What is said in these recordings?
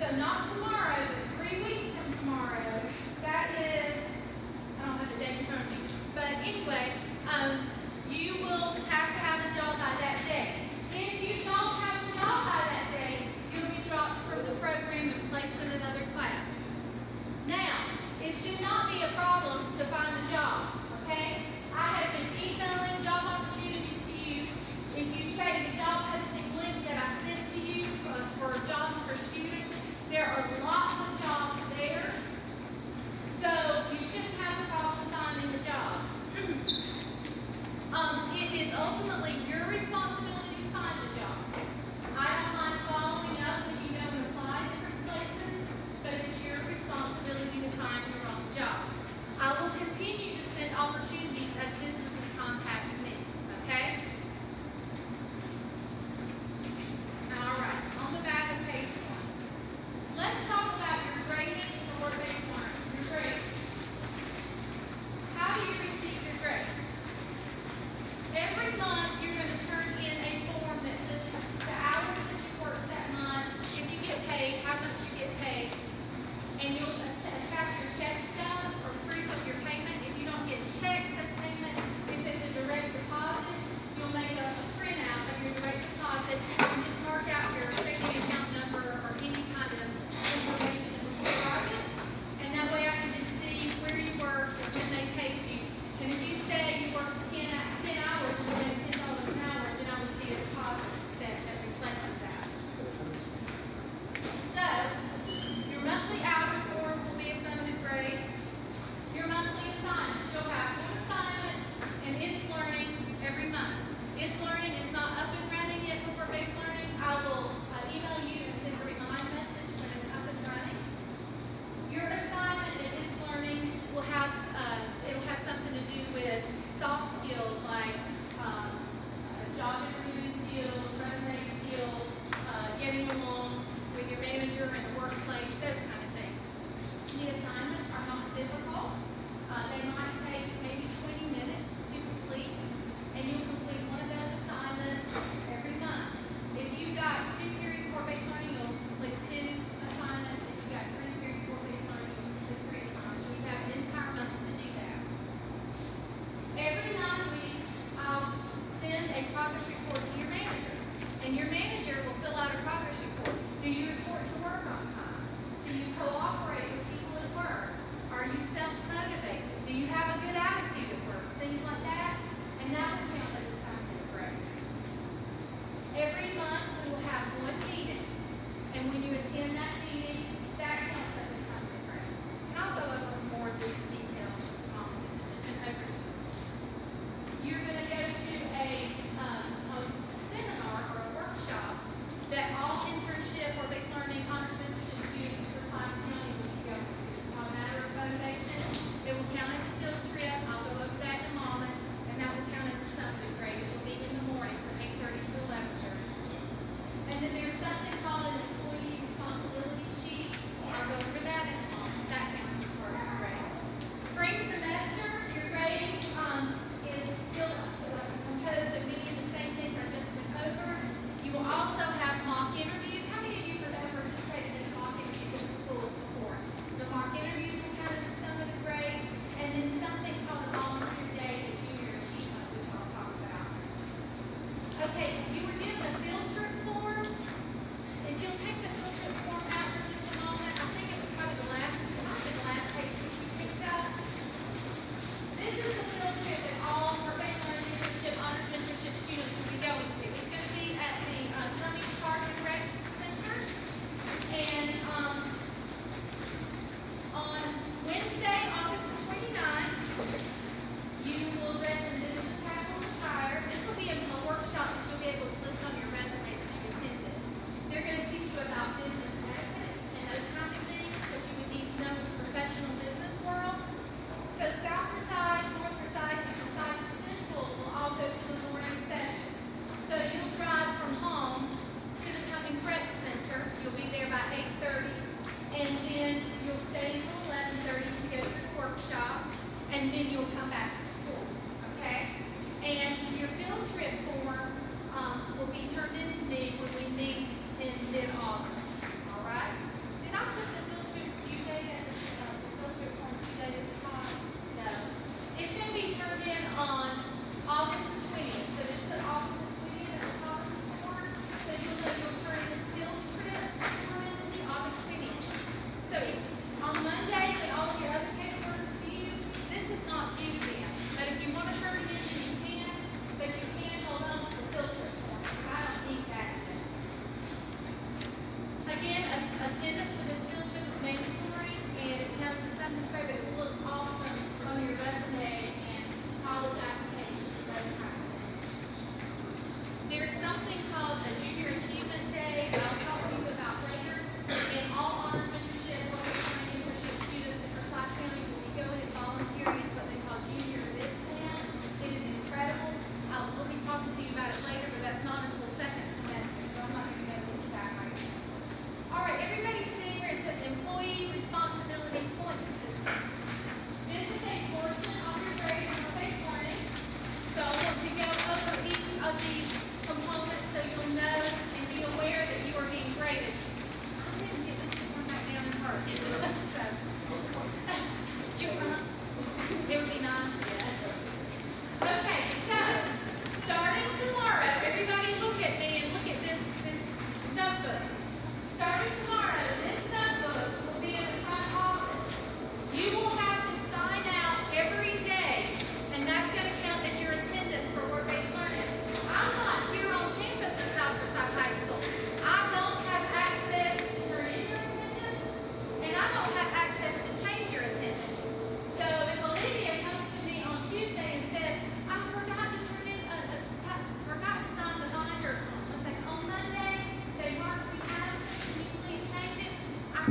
So not tomorrow, but 3 weeks from tomorrow. That is, I don't have the date in front of me. But anyway, you will have to have a job by that day. If you don't have a job by that day, you'll be dropped from the program and placed in another class. Now, it should not be a problem to find a job, okay? I have been emailing job opportunities to you. If you check the job posting link that I sent to you for jobs for students, there are lots of jobs there. So you shouldn't have a problem finding a job. It is ultimately your responsibility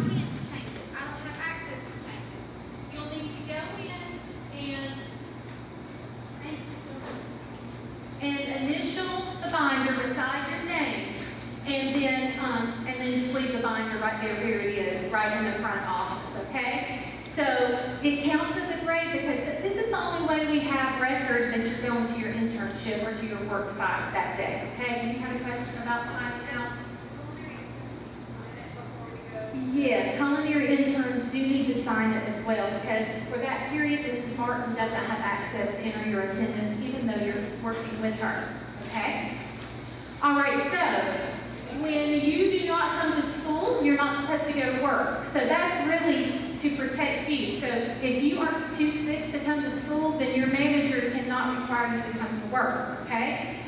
can't change it. I don't have access to change it. You'll need to go in and, thank you so much, and initial the binder beside your name. And then just leave the binder right there where it is, right in the front office, okay? So it counts as a grade because this is the only way we have record that you're going to your internship or to your work site that day, okay? Do you have a question about signing out? Yes, culinary interns do need to sign it as well because for that period, Mrs. Martin doesn't have access to enter your attendance even though you're working with her, okay? All right, so when you do not come to school, you're not supposed to go to work. So that's really to protect you. So if you are too sick to come to school, then your manager cannot require you to come to work, okay?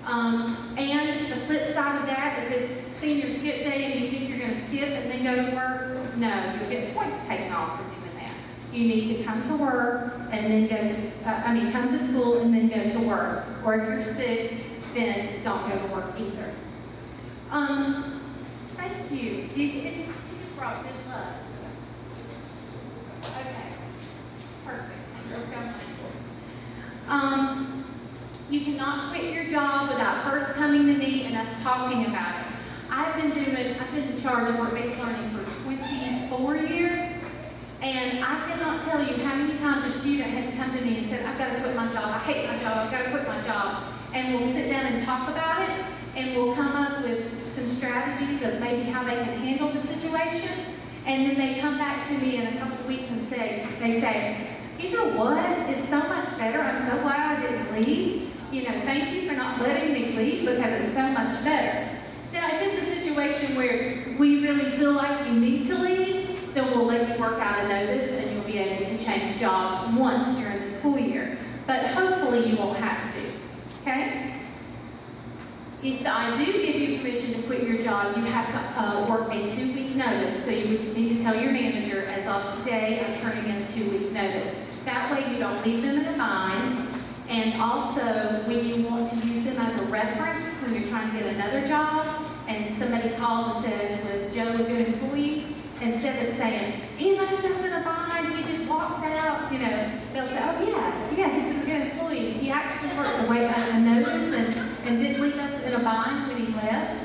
And the flip side of that, if it's senior skip day and you think you're going to skip and then go to work, no, you'll get points taken off for doing that. You need to come to work and then go to, come to school and then go to work. Or if you're sick, then don't go to work either. Thank you. You just brought good luck. Okay. Perfect. Thank you so much. You cannot quit your job without first coming to me and us talking about it. I've been in charge of work-based learning for 24 years, and I cannot tell you how many times a student has come to me and said, I've got to quit my job, I hate my job, I've got to quit my job. And we'll sit down and talk about it, and we'll come up with some strategies of maybe how they can handle the situation. And then they come back to me in a couple of weeks and say, you know what, it's so much better, I'm so glad I didn't leave. Thank you for not letting me leave because it's so much better. Now, if it's a situation where we really feel like you need to leave, then we'll let you work out a notice and you'll be able to change jobs once during the school year. But hopefully you won't have to, okay? If I do give you permission to quit your job, you have to work a 2-week notice. So you would need to tell your manager, as of today, I'm turning in a 2-week notice. That way you don't leave them in a bind. And also, when you want to use them as a reference, when you're trying to get another job, and somebody calls and says, was Joe a good employee? Instead of saying, he left us in a bind, he just walked out, they'll say, oh yeah, he was a good employee. He actually worked a notice and didn't leave us in a bind when he left.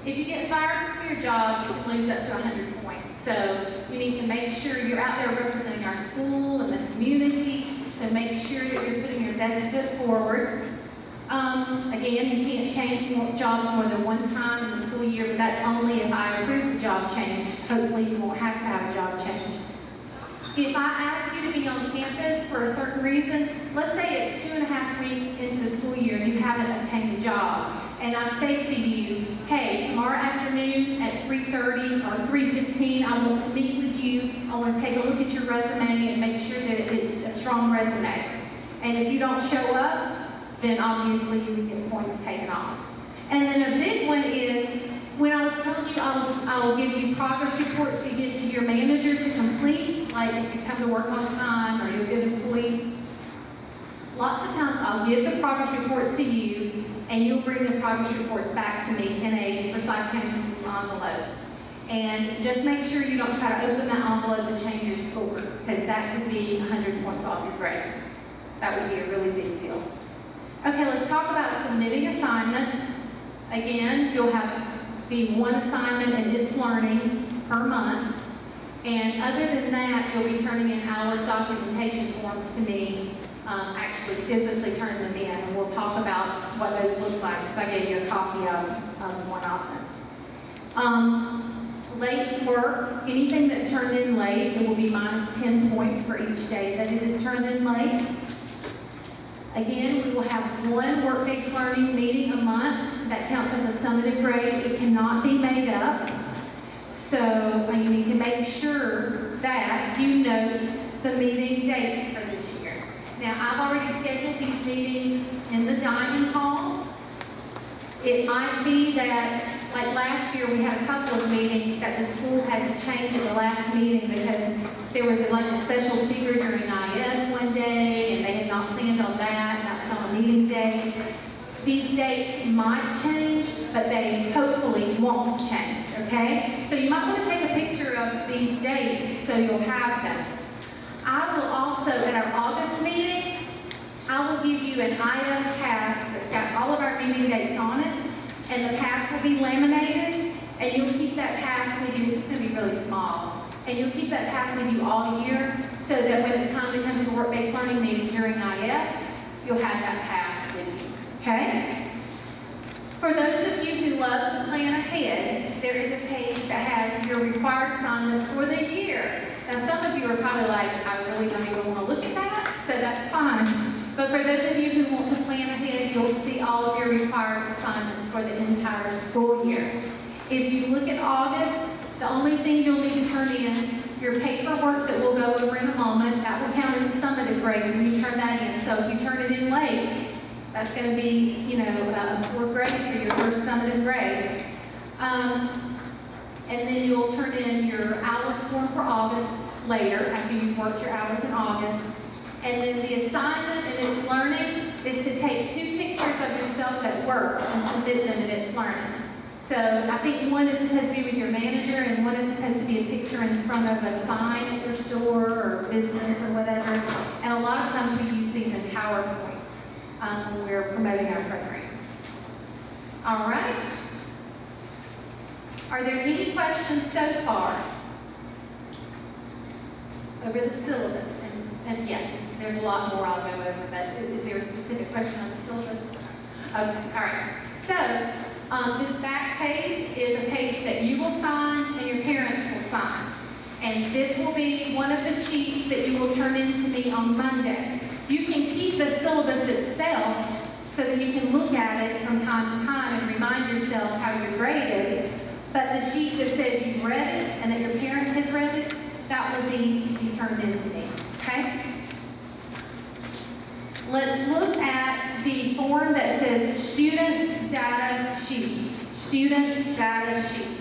If you get fired from your job, you can lose up to 100 points. So you need to make sure you're out there representing our school and the community. So make sure that you're putting your best foot forward. Again, you can't change jobs more than one time in the school year, but that's only if I approve the job change. Hopefully you won't have to have a job change. If I ask you to be on campus for a certain reason, let's say it's 2.5 weeks into the school year and you haven't obtained a job, and I say to you, hey, tomorrow afternoon at 3:30 or 3:15, I want to meet with you. I want to take a look at your resume and make sure that it's a strong resume. And if you don't show up, then obviously you would get points taken off. And then a big one is, when I was telling you I will give you progress reports to give to your manager to complete, like if you come to work on time or you're a good employee. Lots of times I'll give the progress reports to you, and you'll bring the progress reports back to me in a Forsyth County Schools envelope. And just make sure you don't try to open that envelope and change your score, because that could be 100 points off your grade. That would be a really big deal. Okay, let's talk about submitting assignments. Again, you'll have the one assignment and its learning per month. And other than that, you'll be turning in hours documentation forms to me, actually physically turning them in. And we'll talk about what those look like, because I gave you a copy of one of them. Late work, anything that's turned in late, it will be minus 10 points for each day that it is turned in late. Again, we will have one work-based learning meeting a month. That counts as a summative grade. It cannot be made up. So you need to make sure that you note the meeting dates for this year. Now, I've already scheduled these meetings in the dining hall. It might be that, like last year, we had a couple of meetings that the school had to change at the last meeting because there was a special speaker during IF one day, and they had not planned on that. That was on a meeting day. These dates might change, but they hopefully won't change, okay? So you might want to take a picture of these dates so you'll have them. I will also, at our August meeting, I will give you an IF pass that's got all of our meeting dates on it, and the pass will be laminated, and you'll keep that pass with you. It's just going to be really small. And you'll keep that pass with you all year, so that when it's time to come to work-based learning meeting during IF, you'll have that pass with you, okay? For those of you who love to plan ahead, there is a page that has your required assignments for the year. Now, some of you are probably like, I really don't even want to look at that, so that's fine. But for those of you who want to plan ahead, you'll see all of your required assignments for the entire school year. If you look at August, the only thing you'll need to turn in, your paperwork that we'll go over in a moment, that will count as a summative grade when you turn that in. So if you turn it in late, that's going to be, you know, a poor grade for your first summative grade. And then you'll turn in your hours form for August later, after you've worked your hours in August. And then the assignment in It's Learning is to take 2 pictures of yourself at work and submit them in It's Learning. So I think one is supposed to be with your manager, and one is supposed to be a picture in front of a sign at your store or business or whatever. And a lot of times we use these in PowerPoints when we're promoting our program. All right. Are there any questions so far over the syllabus? And yeah, there's a lot more I'll go over, but is there a specific question on the syllabus? Okay, all right. So this back page is a page that you will sign and your parents will sign. And this will be one of the sheets that you will turn in to me on Monday. You can keep the syllabus itself so that you can look at it from time to time and remind yourself how you're graded. But the sheet that says you've read it and that your parent has read it, that will need to be turned in to me. Okay? Let's look at the form that says Student Data Sheet. Student Data Sheet.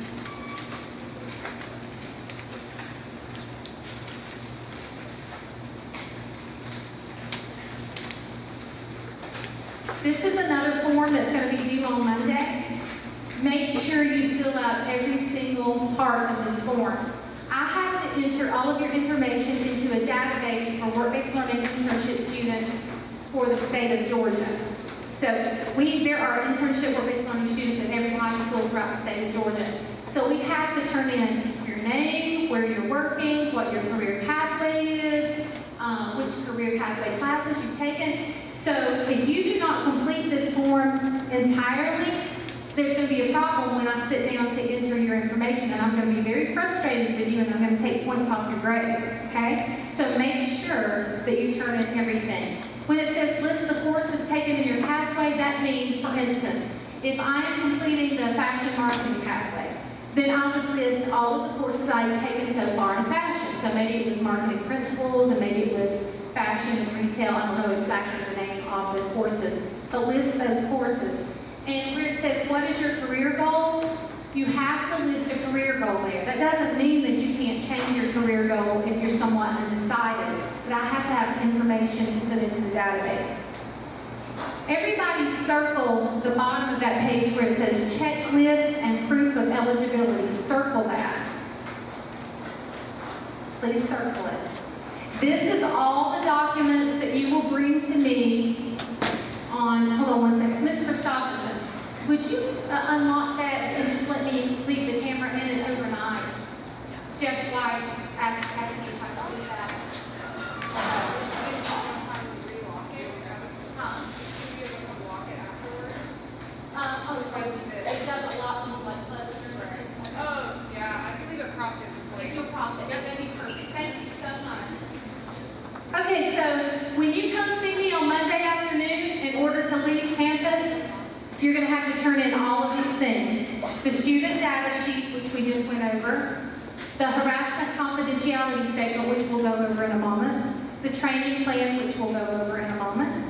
This is another form that's going to be due on Monday. Make sure you fill out every single part of this form. I have to enter all of your information into a database for work-based learning internship students for the state of Georgia. So there are internship work-based learning students in every high school throughout the state of Georgia. So we have to turn in your name, where you're working, what your career pathway is, which career pathway classes you've taken. So if you do not complete this form entirely, there's going to be a problem when I sit down to enter your information, and I'm going to be very frustrated with you, and I'm going to take points off your grade, okay? So make sure that you turn in everything. When it says list the courses taken in your pathway, that means, for instance, if I am completing the fashion marketing pathway, then I would list all of the courses I've taken so far in fashion. So maybe it was marketing principles, and maybe it was fashion and retail. I don't know exactly the name of the courses, but list those courses. And where it says, what is your career goal? You have to list a career goal there. That doesn't mean that you can't change your career goal if you're somewhat undecided, but I have to have information to put into the database. Everybody circle the bottom of that page where it says checklist and proof of eligibility. Circle that. Please circle it. This is all the documents that you will bring to me on, hold on one second, Ms. Christopherson, would you unlock that and just let me leave the camera in it overnight? Jeff White asked me if I could do that. Oh, right, it doesn't lock me like Pleasant. Oh, yeah, I can leave it propped in. If you'll prop it, that'd be perfect. Thank you so much. Okay, so when you come see me on Monday afternoon, in order to leave campus, you're going to have to turn in all of these things. The student data sheet, which we just went over. The harassment confidentiality statement, which we'll go over in a moment. The training plan, which we'll go over in a moment.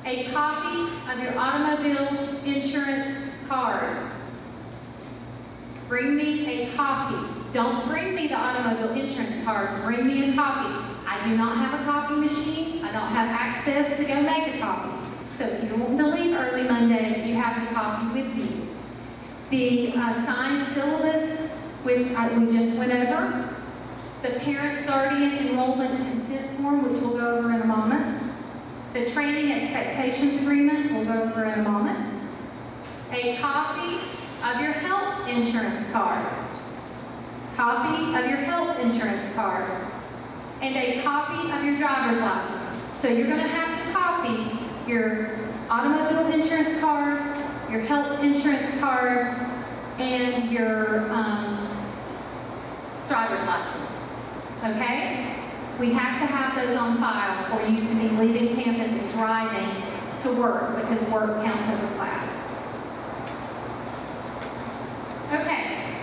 A copy of your automobile insurance card. Bring me a copy. Don't bring me the automobile insurance card. Bring me a copy. I do not have a copy machine. I don't have access to go make a copy. So if you want to leave early Monday, you have a copy with you. The signed syllabus which we just went over. The parent guardian enrollment and consent form, which we'll go over in a moment. The training expectations agreement, we'll go over in a moment. A copy of your health insurance card. Copy of your health insurance card. And a copy of your driver's license. So you're going to have to copy your automobile insurance card, your health insurance card, and your driver's license. Okay? We have to have those on file for you to be leaving campus and driving to work, because work counts as a class. Okay,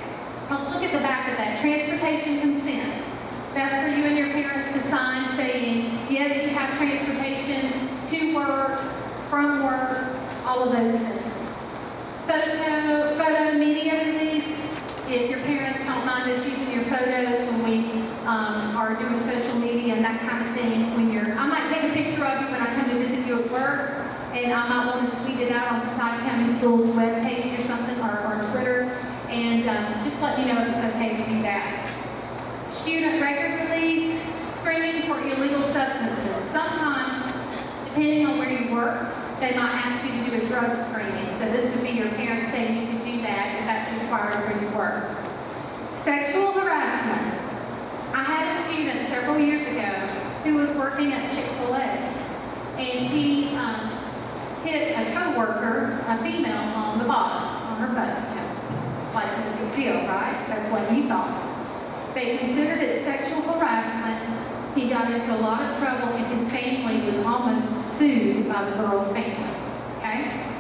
let's look at the back of that. Transportation consent. That's for you and your parents to sign saying, yes, you have transportation to work, from work, all of those things. Photo media release. If your parents don't mind us using your photos when we are doing social media and that kind of thing, I might take a picture of you when I come to visit you at work, and I might want to tweet it out on Forsyth County Schools webpage or something, or Twitter, and just let me know if it's okay to do that. Student record release, screening for illegal substances. Sometimes, depending on where you work, they might ask you to do a drug screening. So this would be your parents saying you can do that if that's required for your work. Sexual harassment. I had a student several years ago who was working at Chick-fil-A, and he hit a coworker, a female, on the bottom, on her butt. Like no big deal, right? That's what he thought. They considered it sexual harassment. He got into a lot of trouble, and his family was almost sued by the girl's family. Okay?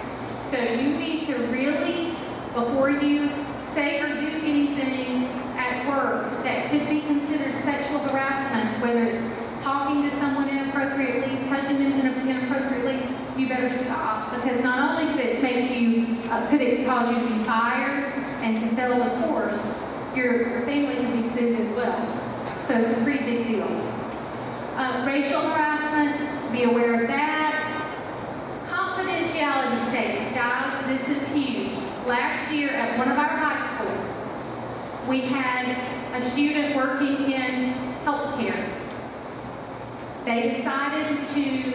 So you need to really, before you say or do anything at work that could be considered sexual harassment, whether it's talking to someone inappropriately, touching them inappropriately, you better stop, because not only could it make you, could it cause you to be fired and to fail the course, your family can be sued as well. So it's a pretty big deal. Racial harassment, be aware of that. Confidentiality statement. Guys, this is huge. Last year at one of our high schools, we had a student working in healthcare. They decided to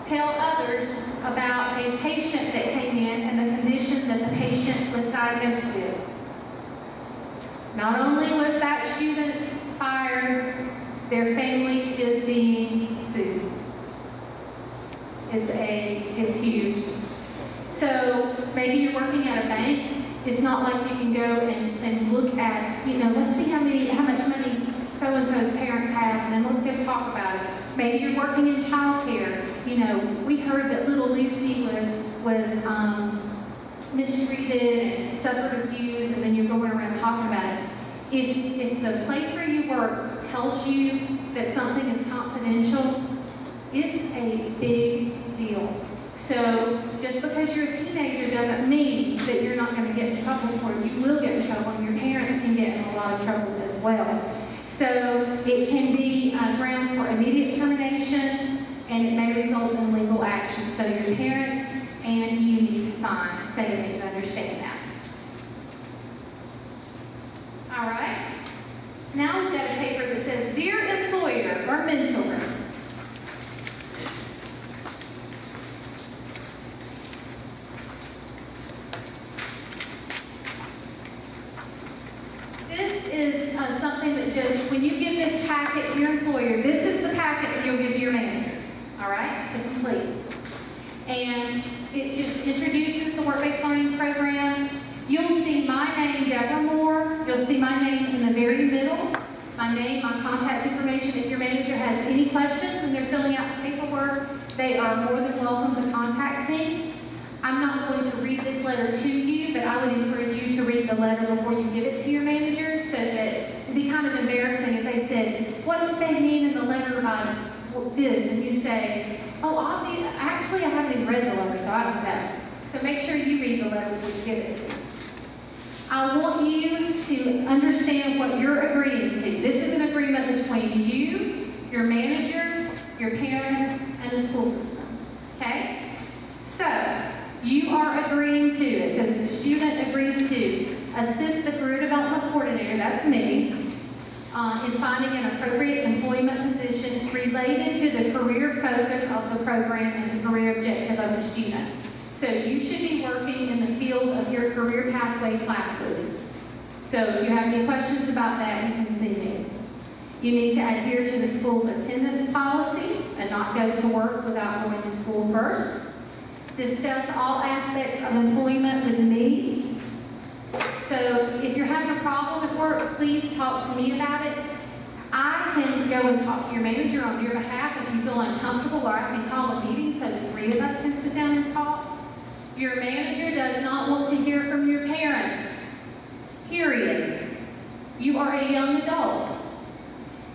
tell others about a patient that came in and the condition that the patient was diagnosed with. Not only was that student fired, their family is being sued. It's huge. So maybe you're working at a bank. It's not like you can go and look at, let's see how much money so-and-so's parents have, and then let's go talk about it. Maybe you're working in childcare. We heard that little Lucy was mistreated and suffered abuse, and then you're going around talking about it. If the place where you work tells you that something is confidential, it's a big deal. So just because you're a teenager doesn't mean that you're not going to get in trouble for it. You will get in trouble, and your parents can get in a lot of trouble as well. So it can be grounds for immediate termination, and it may result in legal action. So your parent and you need to sign saying that you understand that. All right. Now we've got a paper that says, "Dear employer or mentor." This is something that just, when you give this packet to your employer, this is the packet that you'll give to your manager, all right, to complete. And it just introduces the work-based learning program. You'll see my name, Deborah Moore. You'll see my name in the very middle. My name, my contact information. If your manager has any questions when they're filling out the paperwork, they are more than welcome to contact me. I'm not going to read this letter to you, but I would encourage you to read the letter before you give it to your manager, so that it'd be kind of embarrassing if they said, "What did they mean in the letter about this?" And you say, "Oh, actually, I haven't even read the letter, so I don't know." So make sure you read the letter before you give it to me. I want you to understand what you're agreeing to. This is an agreement between you, your manager, your parents, and the school system. Okay? So, you are agreeing to, it says the student agrees to assist the career development coordinator, that's me, in finding an appropriate employment position related to the career focus of the program and the career objective of the student. So you should be working in the field of your career pathway classes. So if you have any questions about that, you can see me. You need to adhere to the school's attendance policy and not go to work without going to school first. Discuss all aspects of employment with me. So if you're having a problem at work, please talk to me about it. I can go and talk to your manager on your behalf if you feel uncomfortable, or I can call a meeting so the three of us can sit down and talk. Your manager does not want to hear from your parents. Period. You are a young adult.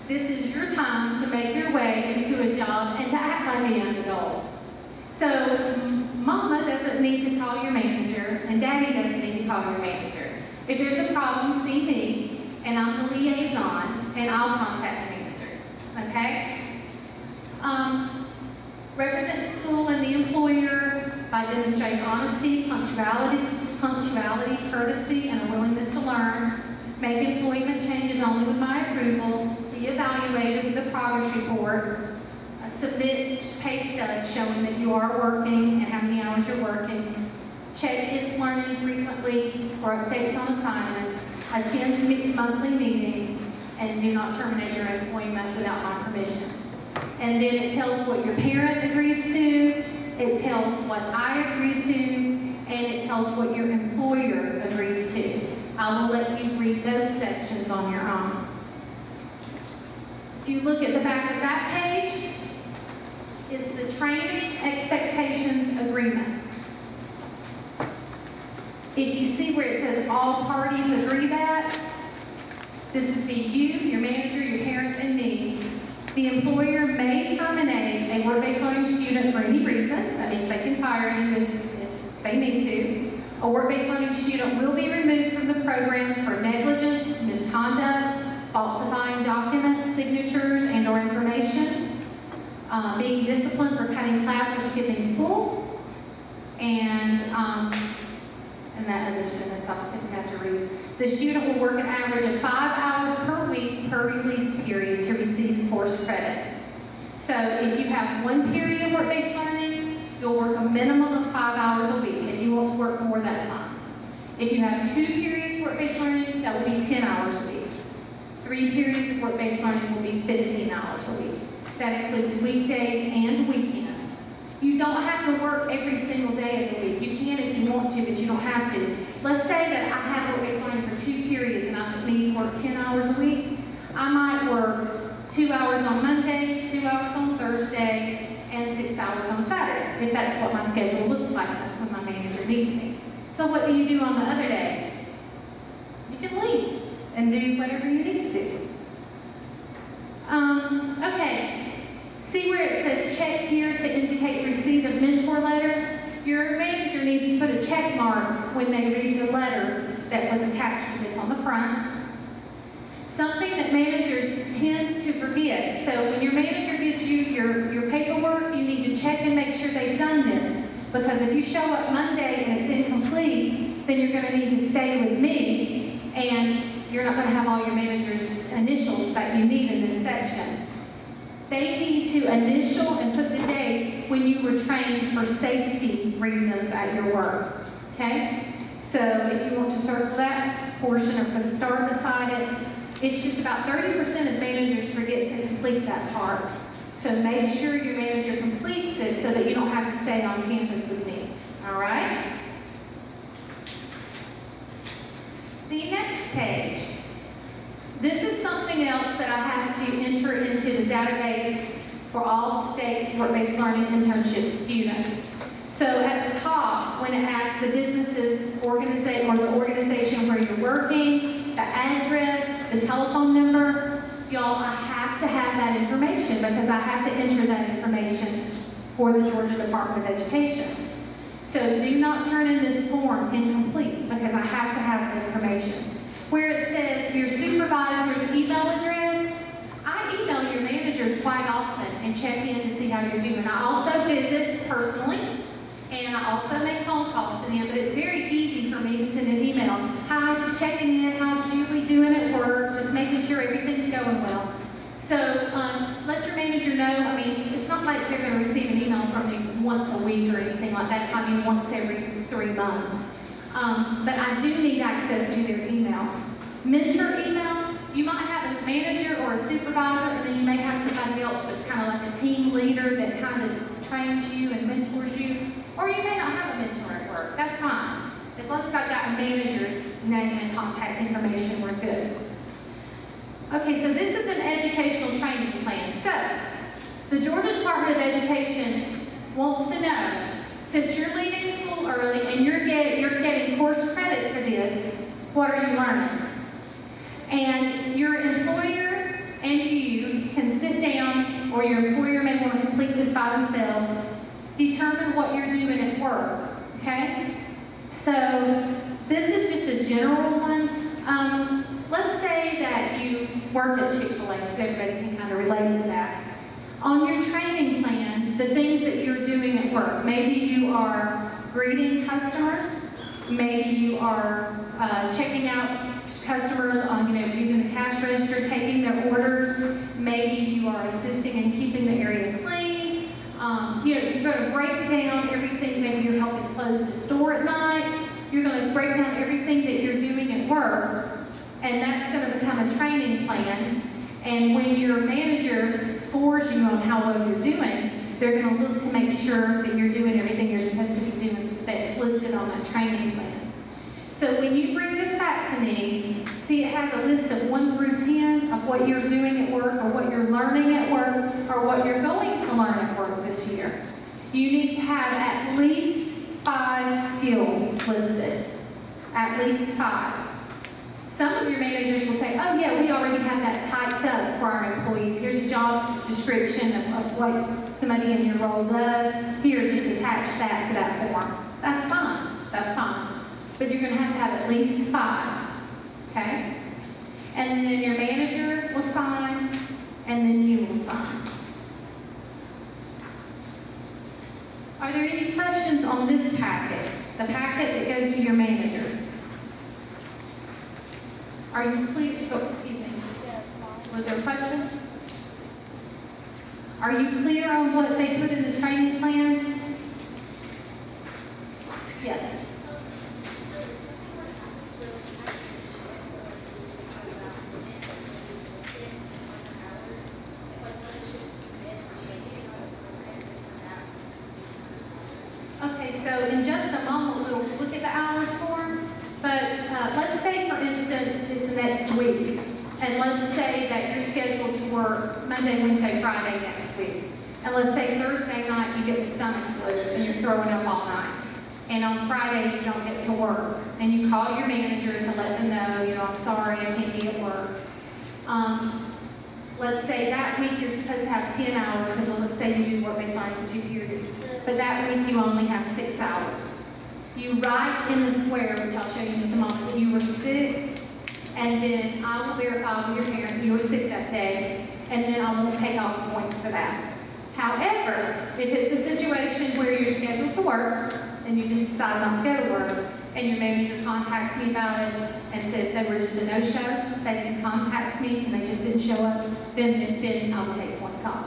This is your time to make your way into a job and to act like a young adult. So, Mama doesn't need to call your manager, and Daddy doesn't need to call your manager. If there's a problem, see me, and I'm the liaison, and I'll contact the manager. Okay? Represent the school and the employer by demonstrating honesty, punctuality, courtesy, and a willingness to learn. Make employment changes only with my approval. Be evaluated with a progress report. Submit pay stubs showing that you are working and how many hours you're working. Check its learning frequently for updates on assignments. Attend monthly meetings, and do not terminate your employment without my permission. And then it tells what your parent agrees to, it tells what I agree to, and it tells what your employer agrees to. I will let you read those sections on your own. If you look at the back of that page, it's the Training Expectations Agreement. If you see where it says all parties agree that, this would be you, your manager, your parents, and me. The employer may terminate a work-based learning student for any reason. That means they can fire you if they need to. A work-based learning student will be removed from the program for negligence, misconduct, falsifying documents, signatures, and/or information, being disciplined for cutting class or skipping school, and that other sentence I didn't have to read. The student will work an average of 5 hours per week per release period to receive course credit. So if you have one period of work-based learning, you'll work a minimum of 5 hours a week. If you want to work more, that's fine. If you have 2 periods of work-based learning, that will be 10 hours a week. 3 periods of work-based learning will be 15 hours a week. That includes weekdays and weekends. You don't have to work every single day of the week. You can if you want to, but you don't have to. Let's say that I have work-based learning for 2 periods and I need to work 10 hours a week. I might work 2 hours on Monday, 2 hours on Thursday, and 6 hours on Saturday, if that's what my schedule looks like. That's when my manager needs me. So what do you do on the other days? You can leave and do whatever you need to do. Okay. See where it says check here to indicate receipt of mentor letter? Your manager needs to put a check mark when they read the letter that was attached to this on the front. Something that managers tend to forget. So when your manager gives you your paperwork, you need to check and make sure they've done this. Because if you show up Monday and it's incomplete, then you're going to need to stay with me, and you're not going to have all your manager's initials that you need in this section. They need to initial and put the date when you were trained for safety reasons at your work, okay? So if you want to circle that portion or put a star beside it, it's just about 30% of managers forget to complete that part. So make sure your manager completes it so that you don't have to stay on campus with me, all right? The next page. This is something else that I have to enter into the database for all state work-based learning internship students. So at the top, when it asks the business's or the organization where you're working, the address, the telephone number, y'all, I have to have that information because I have to enter that information for the Georgia Department of Education. So do not turn in this form incomplete because I have to have the information. Where it says your supervisor's email address, I email your managers quite often and check in to see how you're doing. I also visit personally, and I also make phone calls to them, but it's very easy for me to send an email. Hi, just checking in. How's Julie doing at work? going well. So let your manager know. I mean, it's not like they're going to receive an email from you once a week or anything like that. I mean, once every 3 months. But I do need access to their email. Mentor email, you might have a manager or a supervisor, and then you may have somebody else that's kind of like a team leader that kind of trains you and mentors you. Or you may not have a mentor at work. That's fine. As long as I've got a manager's name and contact information, we're good. Okay, so this is an educational training plan. So, the Georgia Department of Education wants to know, since you're leaving school early and you're getting course credit for this, what are you learning? And your employer and you can sit down, or your employer may want to complete this by themselves, determine what you're doing at work, okay? So, this is just a general one. Let's say that you work at Chick-fil-A, because everybody can kind of relate to that. On your training plan, the things that you're doing at work, maybe you are greeting customers, maybe you are checking out customers on, using the cash register, taking their orders, maybe you are assisting in keeping the area clean. You're going to break down everything. Maybe you're helping close the store at night. You're going to break down everything that you're doing at work, and that's going to become a training plan. And when your manager scores you on how well you're doing, they're going to look to make sure that you're doing everything you're supposed to be doing that's listed on that training plan. So when you bring this back to me, see it has a list of 1 through 10 of what you're doing at work, or what you're learning at work, or what you're going to learn at work this year. You need to have at least 5 skills listed. At least 5. Some of your managers will say, oh yeah, we already have that typed up for our employees. Here's a job description of what somebody in your role does. Here, just attach that to that form. That's fine. That's fine. But you're going to have at least 5. Okay? And then your manager will sign, and then you will sign. Are there any questions on this packet? The packet that goes to your manager? Are you clear? Oh, excuse me. Was there a question? Are you clear on what they put in the training plan? Yes. Okay, so in just a moment we'll look at the hours form, but let's say, for instance, it's next week, and let's say that you're scheduled to work Monday, Wednesday, Friday next week, and let's say Thursday night you get the stomach flu and you're throwing up all night, and on Friday you don't get to work, and you call your manager to let them know, I'm sorry, I can't be at work. Let's say that week you're supposed to have 10 hours, because let's say you do work based on 2 periods. But that week you only have 6 hours. You write in the square, which I'll show you in just a moment, that you were sick, and then I will verify with your parent you were sick that day, and then I will take off points for that. However, if it's a situation where you're scheduled to work, and you just decide not to go to work, and your manager contacts me about it and says they were just a no-show, they didn't contact me, and they just didn't show up, then I will take points off.